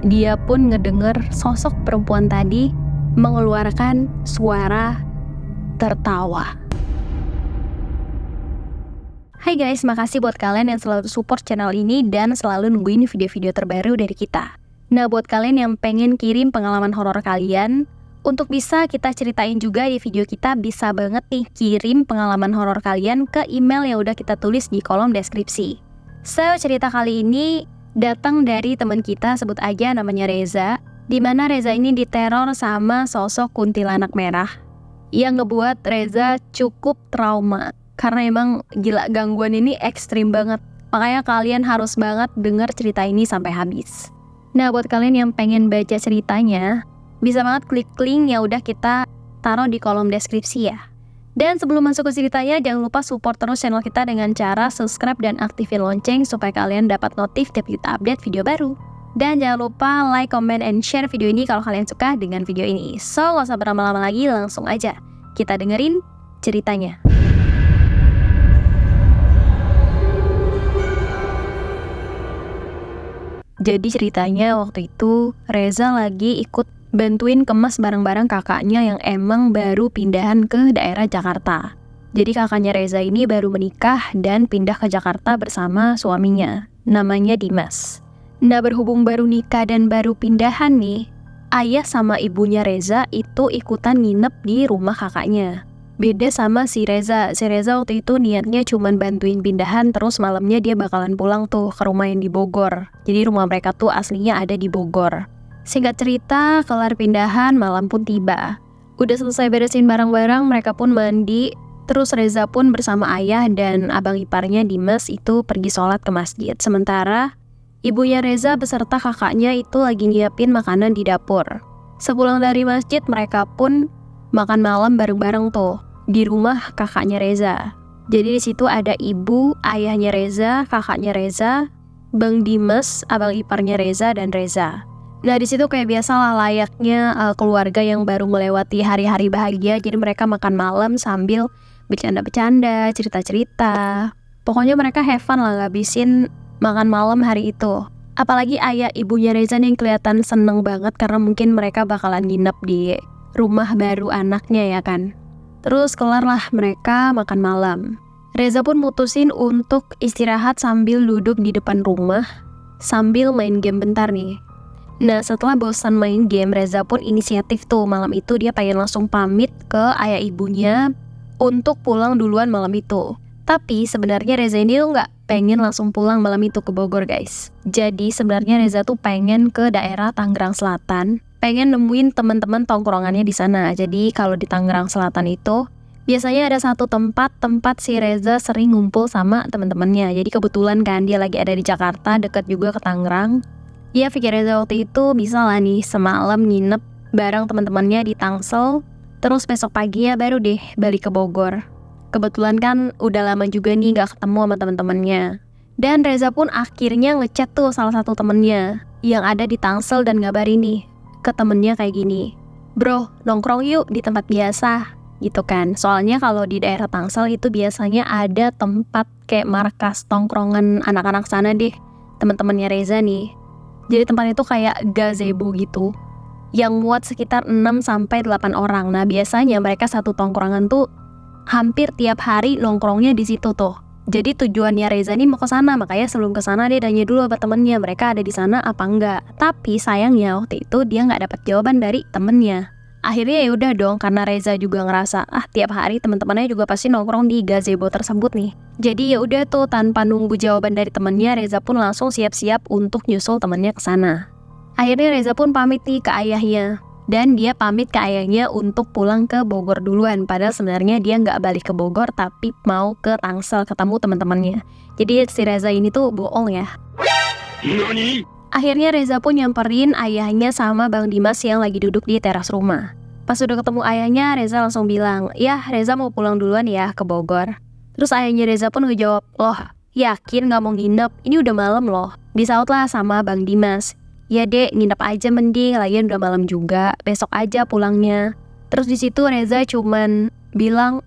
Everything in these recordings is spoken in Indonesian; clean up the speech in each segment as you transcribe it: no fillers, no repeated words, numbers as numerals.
dia pun ngedenger sosok perempuan tadi mengeluarkan suara tertawa. Hai guys, makasih buat kalian yang selalu support channel ini dan selalu nungguin video-video terbaru dari kita. Nah, buat kalian yang pengen kirim pengalaman horor kalian, untuk bisa kita ceritain juga di video kita, bisa banget nih kirim pengalaman horor kalian ke email yang udah kita tulis di kolom deskripsi. So, cerita kali ini datang dari teman kita, sebut aja namanya Reza, di mana Reza ini diteror sama sosok kuntilanak merah yang ngebuat Reza cukup trauma. Karena emang gila, gangguan ini ekstrim banget. Makanya kalian harus banget denger cerita ini sampai habis. Nah, buat kalian yang pengen baca ceritanya, bisa banget klik link yang udah kita taruh di kolom deskripsi ya. Dan sebelum masuk ke ceritanya, jangan lupa support terus channel kita dengan cara subscribe dan aktifin lonceng supaya kalian dapat notif tiap kita update video baru. Dan jangan lupa like, comment, and share video ini kalau kalian suka dengan video ini. So, gak usah berlama-lama lagi, langsung aja kita dengerin ceritanya. Jadi ceritanya waktu itu Reza lagi ikut bantuin kemas barang-barang kakaknya yang emang baru pindahan ke daerah Jakarta. Jadi kakaknya Reza ini baru menikah dan pindah ke Jakarta bersama suaminya, namanya Dimas. Nah, berhubung baru nikah dan baru pindahan nih, ayah sama ibunya Reza itu ikutan nginep di rumah kakaknya. Beda sama si Reza waktu itu niatnya cuman bantuin pindahan, terus malamnya dia bakalan pulang tuh ke rumah yang di Bogor. Jadi rumah mereka tuh aslinya ada di Bogor. Singkat cerita, kelar pindahan, malam pun tiba. Udah selesai beresin barang-barang, mereka pun mandi. Terus Reza pun bersama ayah dan abang iparnya Dimas itu pergi sholat ke masjid. Sementara ibunya Reza beserta kakaknya itu lagi nyiapin makanan di dapur. Sepulang dari masjid, mereka pun makan malam bareng-bareng tuh di rumah kakaknya Reza. Jadi di situ ada ibu, ayahnya Reza, kakaknya Reza, Bang Dimas, abang iparnya Reza, dan Reza. Nah, di situ kayak biasalah layaknya keluarga yang baru melewati hari-hari bahagia. Jadi mereka makan malam sambil bercanda-bercanda, cerita-cerita. Pokoknya mereka have fun lah ngabisin makan malam hari itu. Apalagi ayah ibunya Reza nih kelihatan seneng banget karena mungkin mereka bakalan nginep di rumah baru anaknya ya kan. Terus kelarlah mereka makan malam. Reza pun mutusin untuk istirahat sambil duduk di depan rumah sambil main game bentar nih. Nah, setelah bosan main game, Reza pun inisiatif tuh malam itu dia pengen langsung pamit ke ayah ibunya untuk pulang duluan malam itu. Tapi sebenarnya Reza ini tuh nggak pengen langsung pulang malam itu ke Bogor guys. Jadi sebenarnya Reza tuh pengen ke daerah Tangerang Selatan, pengen nemuin teman-teman tongkrongannya di sana. Jadi kalau di Tangerang Selatan itu biasanya ada satu tempat si Reza sering ngumpul sama teman-temannya. Jadi kebetulan kan dia lagi ada di Jakarta, dekat juga ke Tangerang. Dia pikir Reza waktu itu bisa lah nih semalam nginep bareng teman-temannya di Tangsel, terus besok paginya baru deh balik ke Bogor. Kebetulan kan udah lama juga nih gak ketemu sama teman-temannya. Dan Reza pun akhirnya ngechat tuh salah satu temennya yang ada di Tangsel dan ngabarin nih ke temennya kayak gini, "Bro, nongkrong yuk di tempat biasa." Gitu kan. Soalnya kalau di daerah Tangsel itu biasanya ada tempat kayak markas tongkrongan anak-anak sana deh, teman-temannya Reza nih. Jadi tempat itu kayak gazebo gitu yang muat sekitar 6-8 orang. Nah, biasanya mereka satu tongkrongan tuh hampir tiap hari nongkrongnya di situ tuh. Jadi tujuannya Reza nih mau ke sana, makanya sebelum ke sana dia tanya dulu sama temennya mereka ada di sana apa enggak. Tapi sayangnya waktu itu dia nggak dapat jawaban dari temennya. Akhirnya ya udah dong, karena Reza juga ngerasa tiap hari teman-temannya juga pasti nongkrong di gazebo tersebut nih. Jadi ya udah tuh, tanpa nunggu jawaban dari temennya, Reza pun langsung siap-siap untuk nyusul temennya ke sana. Akhirnya Reza pun pamit nih ke ayahnya. Dan dia pamit ke ayahnya untuk pulang ke Bogor duluan. Padahal sebenarnya dia nggak balik ke Bogor, tapi mau ke Tangsel ketemu teman-temannya. Jadi si Reza ini tuh bohong ya. Nani? Akhirnya Reza pun nyamperin ayahnya sama Bang Dimas yang lagi duduk di teras rumah. Pas udah ketemu ayahnya, Reza langsung bilang, "Ya, Reza mau pulang duluan ya ke Bogor." Terus ayahnya Reza pun ngejawab, "Loh, yakin gak mau nginep? Ini udah malam loh." Disautlah sama Bang Dimas, "Ya dek, nginep aja mending, lagian udah malam juga, besok aja pulangnya." Terus di situ Reza cuman bilang,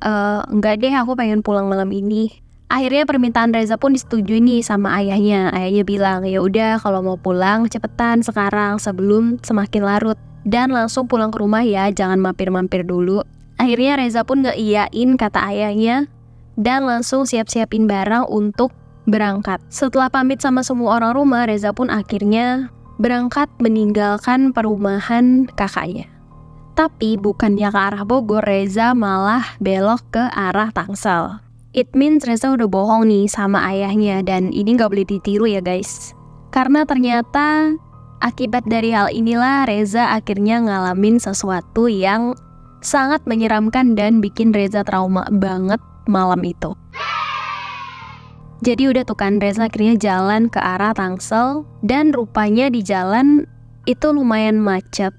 "Enggak deh, aku pengen pulang malam ini." Akhirnya permintaan Reza pun disetujui nih sama ayahnya. Ayahnya bilang, ya udah kalau mau pulang cepetan sekarang sebelum semakin larut. Dan langsung pulang ke rumah ya, jangan mampir-mampir dulu. Akhirnya Reza pun ngeiyain kata ayahnya dan langsung siap-siapin barang untuk berangkat. Setelah pamit sama semua orang rumah, Reza pun akhirnya berangkat meninggalkan perumahan kakaknya. Tapi bukannya ke arah Bogor, Reza malah belok ke arah Tangsel. It means Reza udah bohong nih sama ayahnya dan ini gak boleh ditiru ya guys. Karena ternyata akibat dari hal inilah Reza akhirnya ngalamin sesuatu yang sangat menyeramkan dan bikin Reza trauma banget malam itu. Jadi udah tuh kan Reza akhirnya jalan ke arah Tangsel dan rupanya di jalan itu lumayan macet.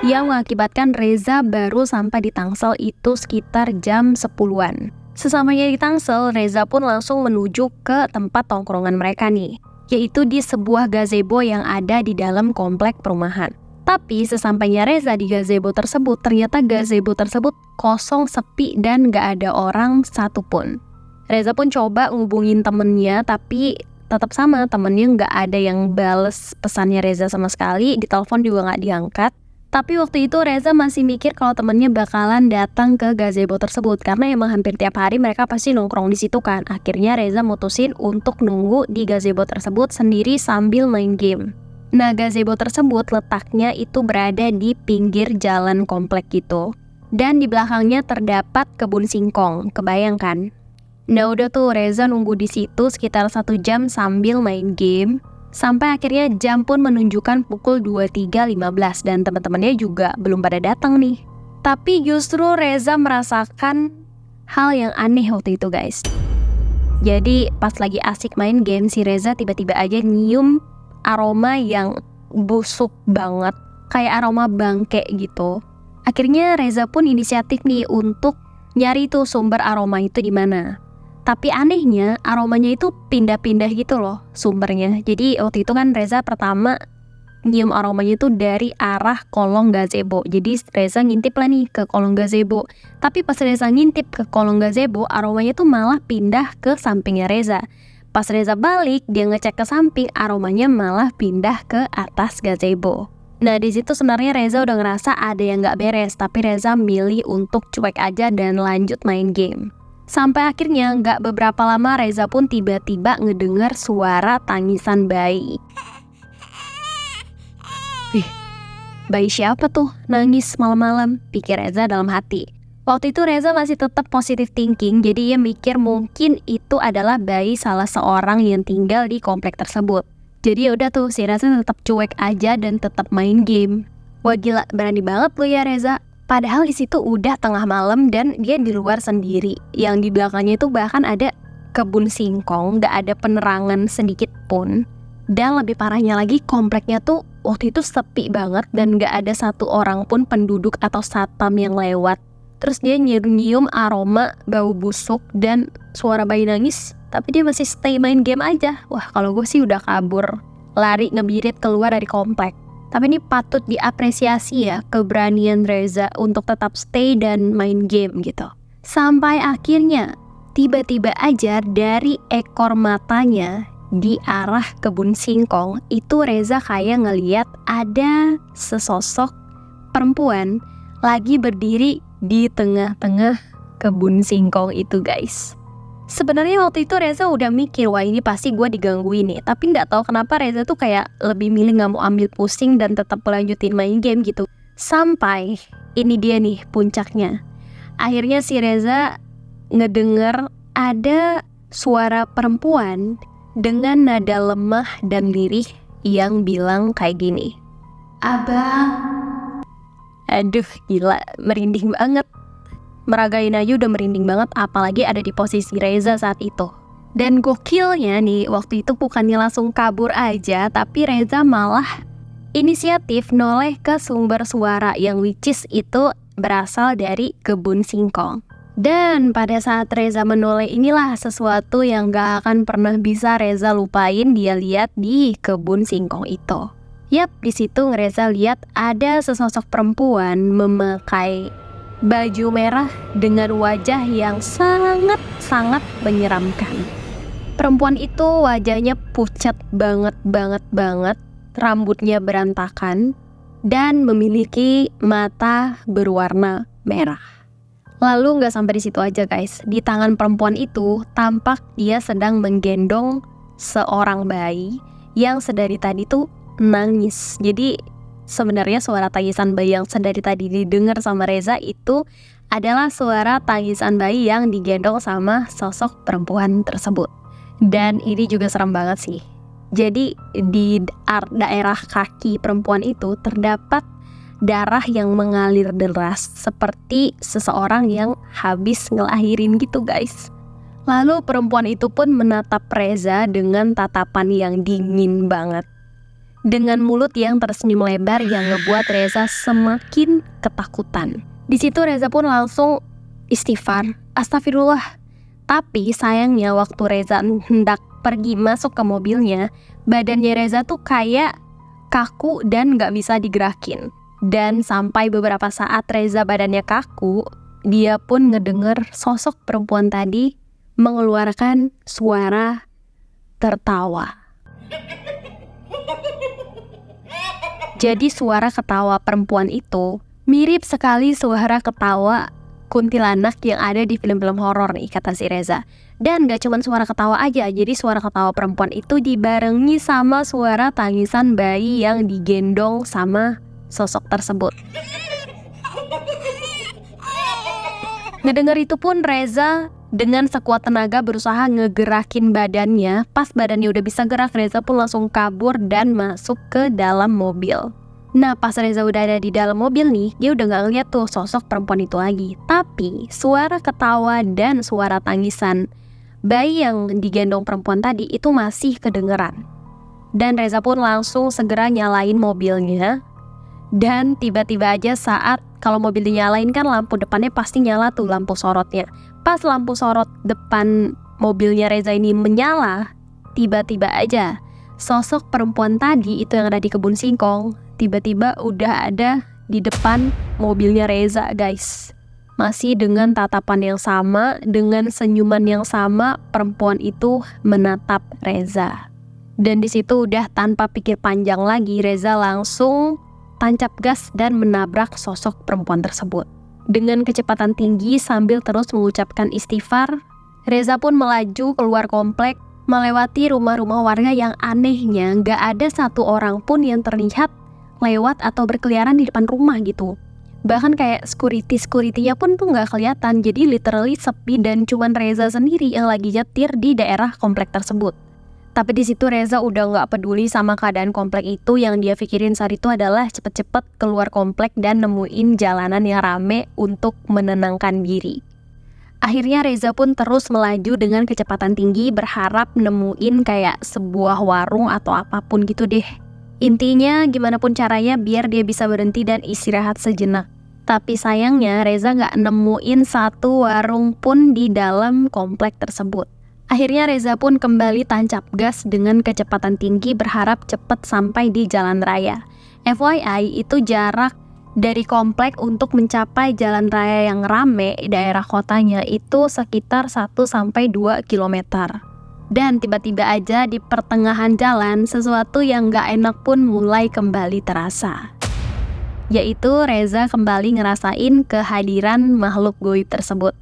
Yang mengakibatkan Reza baru sampai di Tangsel itu sekitar jam 10-an. Sesamanya di Tangsel, Reza pun langsung menuju ke tempat tongkrongan mereka nih, yaitu di sebuah gazebo yang ada di dalam komplek perumahan. Tapi sesampainya Reza di gazebo tersebut, ternyata gazebo tersebut kosong, sepi, dan gak ada orang satupun. Reza pun coba ngubungin temennya, tapi tetap sama, temennya gak ada yang bales pesannya Reza sama sekali, di telepon juga gak diangkat. Tapi waktu itu Reza masih mikir kalau temennya bakalan datang ke gazebo tersebut karena emang hampir tiap hari mereka pasti nongkrong di situ kan. Akhirnya Reza mutusin untuk nunggu di gazebo tersebut sendiri sambil main game. Nah, gazebo tersebut letaknya itu berada di pinggir jalan komplek gitu. Dan di belakangnya terdapat kebun singkong, kebayangkan? Nah udah tuh Reza nunggu di situ sekitar 1 jam sambil main game. Sampai akhirnya jam pun menunjukkan pukul 23.15 dan teman-temannya juga belum pada datang nih. Tapi justru Reza merasakan hal yang aneh waktu itu guys. Jadi pas lagi asik main game, si Reza tiba-tiba aja nyium aroma yang busuk banget, kayak aroma bangke gitu. Akhirnya Reza pun inisiatif nih untuk nyari tuh sumber aroma itu di mana. Tapi anehnya aromanya itu pindah-pindah gitu loh sumbernya. Jadi waktu itu kan Reza pertama nyium aromanya itu dari arah kolong gazebo. Jadi Reza ngintip lah nih ke kolong gazebo. Tapi pas Reza ngintip ke kolong gazebo, aromanya tuh malah pindah ke sampingnya Reza. Pas Reza balik, dia ngecek ke samping, aromanya malah pindah ke atas gazebo. Nah di situ sebenarnya Reza udah ngerasa ada yang nggak beres, tapi Reza milih untuk cuek aja dan lanjut main game. Sampai akhirnya nggak beberapa lama Reza pun tiba-tiba ngedengar suara tangisan bayi. Wih, bayi siapa tuh nangis malam-malam? Pikir Reza dalam hati. Waktu itu Reza masih tetap positive thinking, jadi ia mikir mungkin itu adalah bayi salah seorang yang tinggal di komplek tersebut. Jadi ya udah tuh si Reza tetap cuek aja dan tetap main game. Wah gila, berani banget lo ya Reza. Padahal di situ udah tengah malam dan dia di luar sendiri. Yang di belakangnya itu bahkan ada kebun singkong, gak ada penerangan sedikit pun. Dan lebih parahnya lagi, kompleknya tuh waktu itu sepi banget dan gak ada satu orang pun penduduk atau satpam yang lewat. Terus dia nyium aroma bau busuk dan suara bayi nangis, tapi dia masih stay main game aja. Wah, kalau gue sih udah kabur, lari ngebirit keluar dari komplek. Tapi ini patut diapresiasi ya, keberanian Reza untuk tetap stay dan main game gitu. Sampai akhirnya, tiba-tiba aja dari ekor matanya di arah kebun singkong, itu Reza kayak ngeliat ada sesosok perempuan lagi berdiri di tengah-tengah kebun singkong itu guys. Sebenarnya waktu itu Reza udah mikir, wah ini pasti gue digangguin nih. Tapi gak tahu kenapa Reza tuh kayak lebih milih gak mau ambil pusing dan tetap melanjutin main game gitu. Sampai ini dia nih puncaknya. Akhirnya si Reza ngedenger ada suara perempuan dengan nada lemah dan lirih yang bilang kayak gini, "Abang." Aduh gila, merinding banget. Meragain aja udah merinding banget, apalagi ada di posisi Reza saat itu. Dan gokilnya nih, waktu itu bukannya langsung kabur aja, tapi Reza malah inisiatif noleh ke sumber suara yang which is itu berasal dari kebun singkong. Dan pada saat Reza menoleh inilah sesuatu yang gak akan pernah bisa Reza lupain dia lihat di kebun singkong itu. Yap, di situ Reza lihat ada sesosok perempuan memakai baju merah dengan wajah yang sangat menyeramkan. Perempuan itu wajahnya pucat banget, rambutnya berantakan, dan memiliki mata berwarna merah. Lalu nggak sampai di situ aja guys, di tangan perempuan itu tampak dia sedang menggendong seorang bayi yang sedari tadi tuh nangis. Jadi sebenarnya suara tangisan bayi yang sedari tadi didengar sama Reza itu adalah suara tangisan bayi yang digendong sama sosok perempuan tersebut. Dan ini juga serem banget sih. Jadi di daerah kaki perempuan itu terdapat darah yang mengalir deras seperti seseorang yang habis ngelahirin gitu guys. Lalu perempuan itu pun menatap Reza dengan tatapan yang dingin banget, dengan mulut yang tersenyum lebar yang ngebuat Reza semakin ketakutan. Di situ Reza pun langsung istighfar, astagfirullah. Tapi sayangnya waktu Reza hendak pergi masuk ke mobilnya, badannya Reza tuh kayak kaku dan gak bisa digerakin. Dan sampai beberapa saat Reza badannya kaku, dia pun ngedenger sosok perempuan tadi mengeluarkan suara tertawa. Jadi suara ketawa perempuan itu mirip sekali suara ketawa kuntilanak yang ada di film-film horor nih, kata si Reza. Dan gak cuma suara ketawa aja, jadi suara ketawa perempuan itu dibarengi sama suara tangisan bayi yang digendong sama sosok tersebut. Ngedenger itu pun Reza dengan sekuat tenaga berusaha ngegerakin badannya. Pas badannya udah bisa gerak, Reza pun langsung kabur dan masuk ke dalam mobil. Nah pas Reza udah ada di dalam mobil nih, dia udah gak ngeliat tuh sosok perempuan itu lagi. Tapi suara ketawa dan suara tangisan bayi yang digendong perempuan tadi itu masih kedengeran. Dan Reza pun langsung segera nyalain mobilnya. Dan tiba-tiba aja saat kalau mobil dinyalain kan lampu depannya pasti nyala tuh lampu sorotnya. Pas lampu sorot depan mobilnya Reza ini menyala, tiba-tiba aja sosok perempuan tadi itu yang ada di kebun singkong tiba-tiba udah ada di depan mobilnya Reza guys. Masih dengan tatapan yang sama, dengan senyuman yang sama, perempuan itu menatap Reza. Dan di situ udah tanpa pikir panjang lagi, Reza langsung tancap gas dan menabrak sosok perempuan tersebut. Dengan kecepatan tinggi sambil terus mengucapkan istighfar, Reza pun melaju keluar komplek, melewati rumah-rumah warga yang anehnya gak ada satu orang pun yang terlihat lewat atau berkeliaran di depan rumah gitu. Bahkan kayak security-nya pun tuh gak kelihatan, jadi literally sepi dan cuman Reza sendiri yang lagi nyetir di daerah komplek tersebut. Tapi di situ Reza udah gak peduli sama keadaan komplek itu. Yang dia pikirin saat itu adalah cepet-cepet keluar komplek dan nemuin jalanan yang rame untuk menenangkan diri. Akhirnya Reza pun terus melaju dengan kecepatan tinggi, berharap nemuin kayak sebuah warung atau apapun gitu deh. Intinya gimana pun caranya biar dia bisa berhenti dan istirahat sejenak. Tapi sayangnya Reza gak nemuin satu warung pun di dalam komplek tersebut. Akhirnya Reza pun kembali tancap gas dengan kecepatan tinggi, berharap cepat sampai di jalan raya. FYI, itu jarak dari komplek untuk mencapai jalan raya yang rame daerah kotanya itu sekitar 1-2 kilometer. Dan tiba-tiba aja di pertengahan jalan, sesuatu yang gak enak pun mulai kembali terasa. Yaitu Reza kembali ngerasain kehadiran makhluk goib tersebut.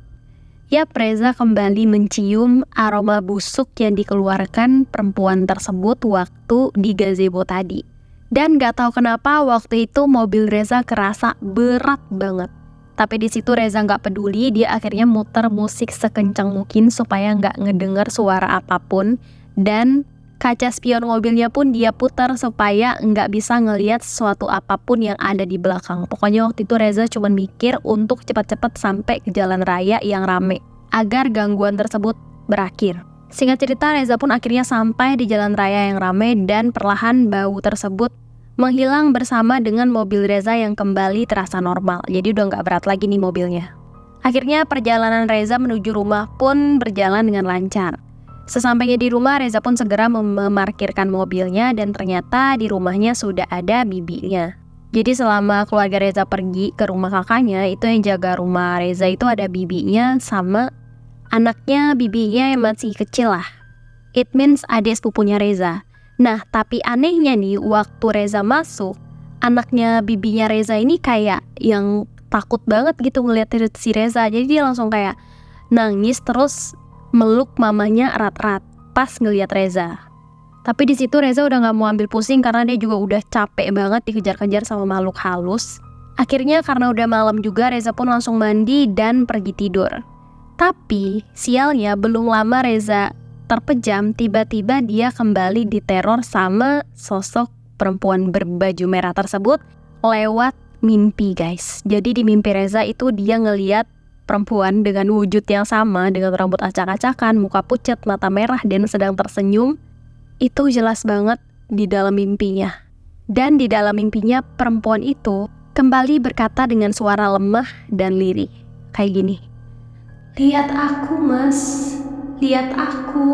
Yap, Reza kembali mencium aroma busuk yang dikeluarkan perempuan tersebut waktu di gazebo tadi. Dan gak tahu kenapa waktu itu mobil Reza kerasa berat banget. Tapi di situ Reza gak peduli, dia akhirnya muter musik sekencang mungkin supaya gak ngedenger suara apapun. Dan kaca spion mobilnya pun dia putar supaya gak bisa ngelihat sesuatu apapun yang ada di belakang. Pokoknya waktu itu Reza cuma mikir untuk cepat-cepat sampai ke jalan raya yang rame, agar gangguan tersebut berakhir. Singkat cerita, Reza pun akhirnya sampai di jalan raya yang rame dan perlahan bau tersebut menghilang bersama dengan mobil Reza yang kembali terasa normal. Jadi udah gak berat lagi nih mobilnya. Akhirnya perjalanan Reza menuju rumah pun berjalan dengan lancar. Sesampainya di rumah, Reza pun segera memarkirkan mobilnya dan ternyata di rumahnya sudah ada bibinya. Jadi selama keluarga Reza pergi ke rumah kakaknya, itu yang jaga rumah Reza itu ada bibinya sama anaknya bibinya yang masih kecil lah. It means adik sepupunya Reza. Nah, tapi anehnya nih, waktu Reza masuk, anaknya bibinya Reza ini kayak yang takut banget gitu ngeliat si Reza. Jadi dia langsung kayak nangis terus meluk mamanya erat-erat pas ngeliat Reza. Tapi di situ Reza udah nggak mau ambil pusing karena dia juga udah capek banget dikejar-kejar sama makhluk halus. Akhirnya karena udah malam juga, Reza pun langsung mandi dan pergi tidur. Tapi sialnya belum lama Reza terpejam, tiba-tiba dia kembali diteror sama sosok perempuan berbaju merah tersebut lewat mimpi, guys. Jadi di mimpi Reza itu dia ngeliat perempuan dengan wujud yang sama, dengan rambut acak-acakan, muka pucat, mata merah, dan sedang tersenyum. Itu jelas banget di dalam mimpinya. Dan di dalam mimpinya perempuan itu kembali berkata dengan suara lemah dan lirih. Kayak gini. "Lihat aku, Mas. Lihat aku."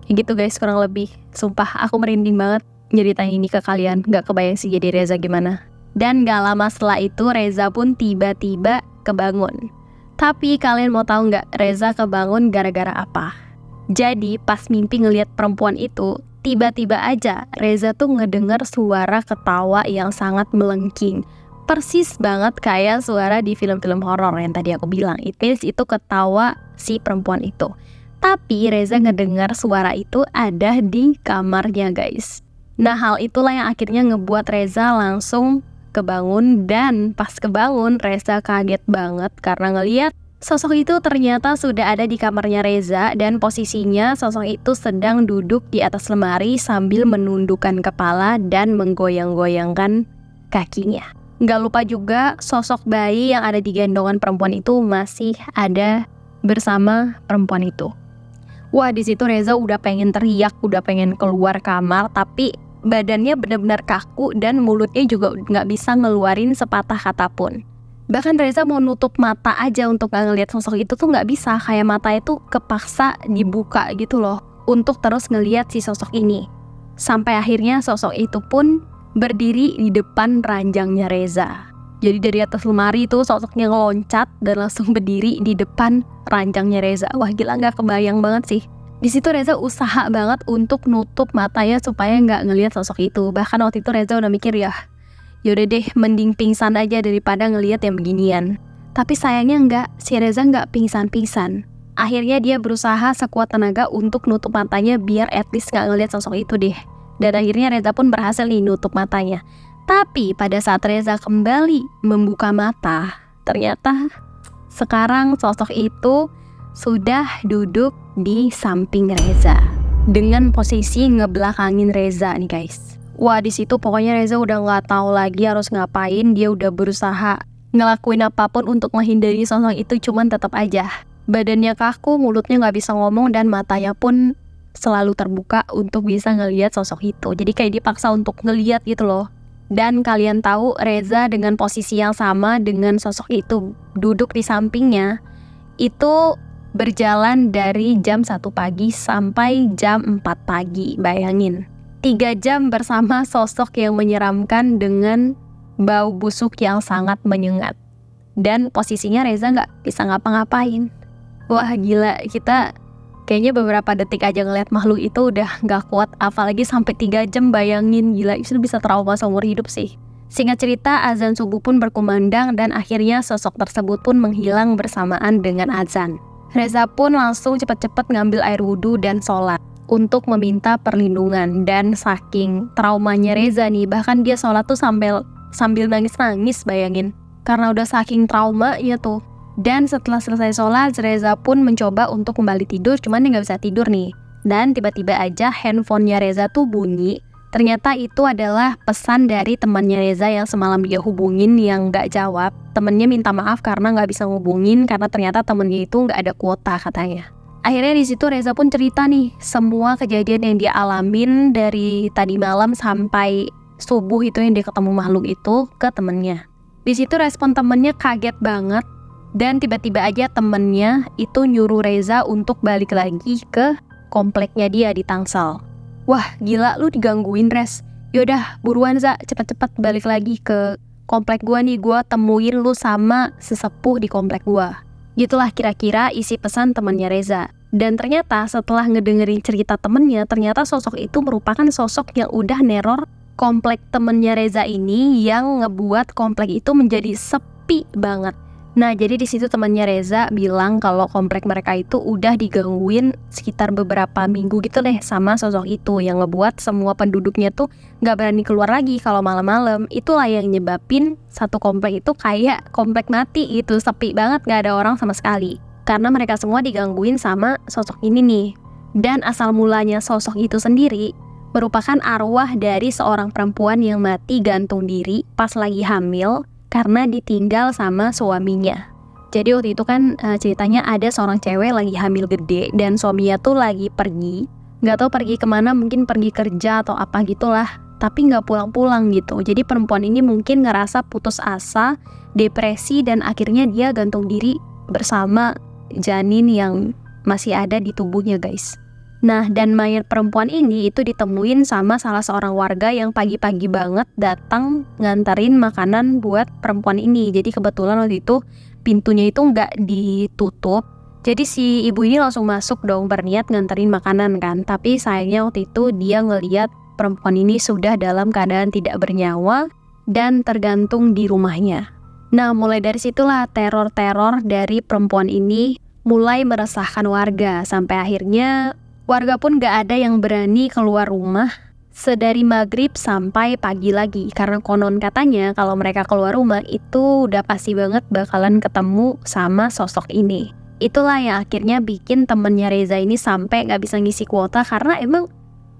Kayak gitu guys, kurang lebih. Sumpah aku merinding banget nyeritain ini ke kalian. Gak kebayang sih jadi Reza gimana. Dan gak lama setelah itu Reza pun tiba-tiba kebangun. Tapi kalian mau tahu gak Reza kebangun gara-gara apa? Jadi pas mimpi ngelihat perempuan itu, tiba-tiba aja Reza tuh ngedengar suara ketawa yang sangat melengking. Persis banget kayak suara di film-film horor yang tadi aku bilang. Itu ketawa si perempuan itu. Tapi Reza ngedengar suara itu ada di kamarnya, guys. Nah, hal itulah yang akhirnya ngebuat Reza langsung kebangun. Dan pas kebangun Reza kaget banget karena ngelihat sosok itu ternyata sudah ada di kamarnya Reza. Dan posisinya sosok itu sedang duduk di atas lemari sambil menundukkan kepala dan menggoyang-goyangkan kakinya. Gak lupa juga sosok bayi yang ada di gendongan perempuan itu masih ada bersama perempuan itu. Wah, di situ Reza udah pengen teriak, udah pengen keluar kamar, tapi badannya benar-benar kaku dan mulutnya juga gak bisa ngeluarin sepatah kata pun. Bahkan Reza mau nutup mata aja untuk gak ngeliat sosok itu tuh gak bisa. Kayak mata itu kepaksa dibuka gitu loh untuk terus ngeliat si sosok ini. Sampai akhirnya sosok itu pun berdiri di depan ranjangnya Reza. Jadi dari atas lemari itu sosoknya ngeloncat dan langsung berdiri di depan ranjangnya Reza. Wah, gila, gak kebayang banget sih. Di situ Reza usaha banget untuk nutup matanya supaya gak ngeliat sosok itu. Bahkan waktu itu Reza udah mikir yaudah deh, mending pingsan aja daripada ngelihat yang beginian. Tapi sayangnya enggak, si Reza enggak pingsan-pingsan. Akhirnya dia berusaha sekuat tenaga untuk nutup matanya biar at least enggak ngelihat sosok itu deh. Dan akhirnya Reza pun berhasil nih nutup matanya. Tapi pada saat Reza kembali membuka mata, ternyata sekarang sosok itu sudah duduk di samping Reza dengan posisi ngebelakangin Reza nih, guys. Wah, di situ pokoknya Reza udah nggak tahu lagi harus ngapain. Dia udah berusaha ngelakuin apapun untuk menghindari sosok itu, cuman tetap aja badannya kaku, mulutnya nggak bisa ngomong, dan matanya pun selalu terbuka untuk bisa ngelihat sosok itu. Jadi kayak dipaksa untuk ngelihat gitu loh. Dan kalian tahu Reza dengan posisi yang sama dengan sosok itu duduk di sampingnya itu berjalan dari jam 1 pagi sampai jam 4 pagi. Bayangin 3 jam bersama sosok yang menyeramkan dengan bau busuk yang sangat menyengat. Dan posisinya Reza gak bisa ngapa-ngapain. Wah, gila, kita kayaknya beberapa detik aja ngeliat makhluk itu udah gak kuat. Apalagi sampai 3 jam, bayangin, gila, itu bisa trauma seumur hidup sih. Singkat cerita, azan subuh pun berkumandang dan akhirnya sosok tersebut pun menghilang bersamaan dengan azan. Reza pun langsung cepat-cepat ngambil air wudhu dan sholat untuk meminta perlindungan. Dan saking traumanya Reza nih, bahkan dia sholat tuh sambil nangis-nangis, bayangin, karena udah saking traumanya tuh. Dan setelah selesai sholat, Reza pun mencoba untuk kembali tidur, cuman dia gak bisa tidur nih. Dan tiba-tiba aja handphonenya Reza tuh bunyi. Ternyata itu adalah pesan dari temannya Reza yang semalam dia hubungin yang gak jawab. Temennya minta maaf karena gak bisa ngubungin, karena ternyata temennya itu gak ada kuota katanya. Akhirnya di situ Reza pun cerita nih semua kejadian yang dia alamin dari tadi malam sampai subuh itu yang dia ketemu makhluk itu ke temennya. Di situ respon temennya kaget banget, dan tiba-tiba aja temennya itu nyuruh Reza untuk balik lagi ke kompleknya dia di Tangsel. Wah, gila, lu digangguin, Res. Yaudah buruan Za, cepet-cepet balik lagi ke komplek gua nih, gua temuin lu sama sesepuh di komplek gua. Gitulah kira-kira isi pesan temannya Reza. Dan ternyata setelah ngedengerin cerita temennya, ternyata sosok itu merupakan sosok yang udah neror komplek temennya Reza ini, yang ngebuat komplek itu menjadi sepi banget. Nah, jadi di situ temannya Reza bilang kalau komplek mereka itu udah digangguin sekitar beberapa minggu gitu deh sama sosok itu, yang ngebuat semua penduduknya tuh gak berani keluar lagi kalau malam-malam. Itulah yang nyebabin satu komplek itu kayak komplek mati gitu, sepi banget, gak ada orang sama sekali. Karena mereka semua digangguin sama sosok ini nih. Dan asal mulanya sosok itu sendiri merupakan arwah dari seorang perempuan yang mati gantung diri pas lagi hamil karena ditinggal sama suaminya. Jadi waktu itu kan ceritanya ada seorang cewek lagi hamil gede dan suaminya tuh lagi pergi, nggak tahu pergi kemana, mungkin pergi kerja atau apa gitulah, tapi nggak pulang-pulang gitu. Jadi perempuan ini mungkin ngerasa putus asa, depresi, dan akhirnya dia gantung diri bersama janin yang masih ada di tubuhnya guys. Nah, dan mayat perempuan ini itu ditemuin sama salah seorang warga yang pagi-pagi banget datang nganterin makanan buat perempuan ini. Jadi kebetulan waktu itu pintunya itu nggak ditutup. Jadi si ibu ini langsung masuk dong, berniat nganterin makanan kan. Tapi sayangnya waktu itu dia ngeliat perempuan ini sudah dalam keadaan tidak bernyawa dan tergantung di rumahnya. Nah, mulai dari situlah teror-teror dari perempuan ini mulai meresahkan warga. Sampai akhirnya warga pun gak ada yang berani keluar rumah sedari maghrib sampai pagi lagi. Karena konon katanya kalau mereka keluar rumah itu udah pasti banget bakalan ketemu sama sosok ini. Itulah yang akhirnya bikin temennya Reza ini sampai gak bisa ngisi kuota, karena emang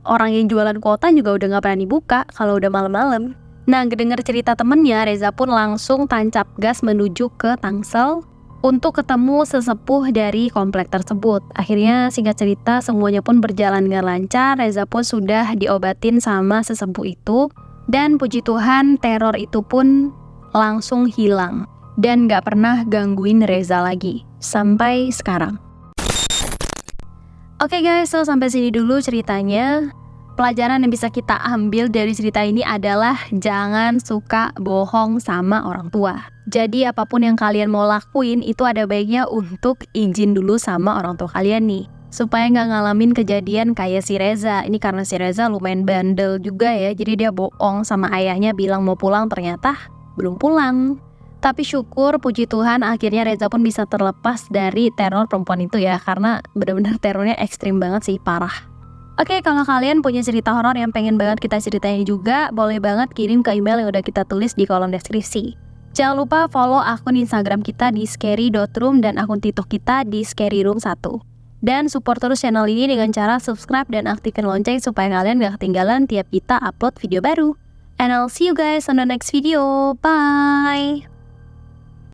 orang yang jualan kuota juga udah gak berani buka kalau udah malam-malam. Nah, ngedenger cerita temennya, Reza pun langsung tancap gas menuju ke Tangsel untuk ketemu sesepuh dari komplek tersebut. Akhirnya singkat cerita semuanya pun berjalan dengan lancar. Reza pun sudah diobatin sama sesepuh itu, dan puji Tuhan teror itu pun langsung hilang dan gak pernah gangguin Reza lagi sampai sekarang. Oke guys, so sampai sini dulu ceritanya. Pelajaran yang bisa kita ambil dari cerita ini adalah jangan suka bohong sama orang tua. Jadi apapun yang kalian mau lakuin itu ada baiknya untuk izin dulu sama orang tua kalian nih, supaya nggak ngalamin kejadian kayak si Reza. Ini karena si Reza lumayan bandel juga ya, jadi dia bohong sama ayahnya bilang mau pulang, ternyata belum pulang. Tapi syukur puji Tuhan akhirnya Reza pun bisa terlepas dari teror perempuan itu ya, karena benar-benar terornya ekstrim banget sih, parah. Oke, kalau kalian punya cerita horor yang pengen banget kita ceritain juga, boleh banget kirim ke email yang udah kita tulis di kolom deskripsi. Jangan lupa follow akun Instagram kita di scary.room dan akun TikTok kita di scaryroom1. Dan support terus channel ini dengan cara subscribe dan aktifkan lonceng supaya kalian gak ketinggalan tiap kita upload video baru. And I'll see you guys on the next video. Bye!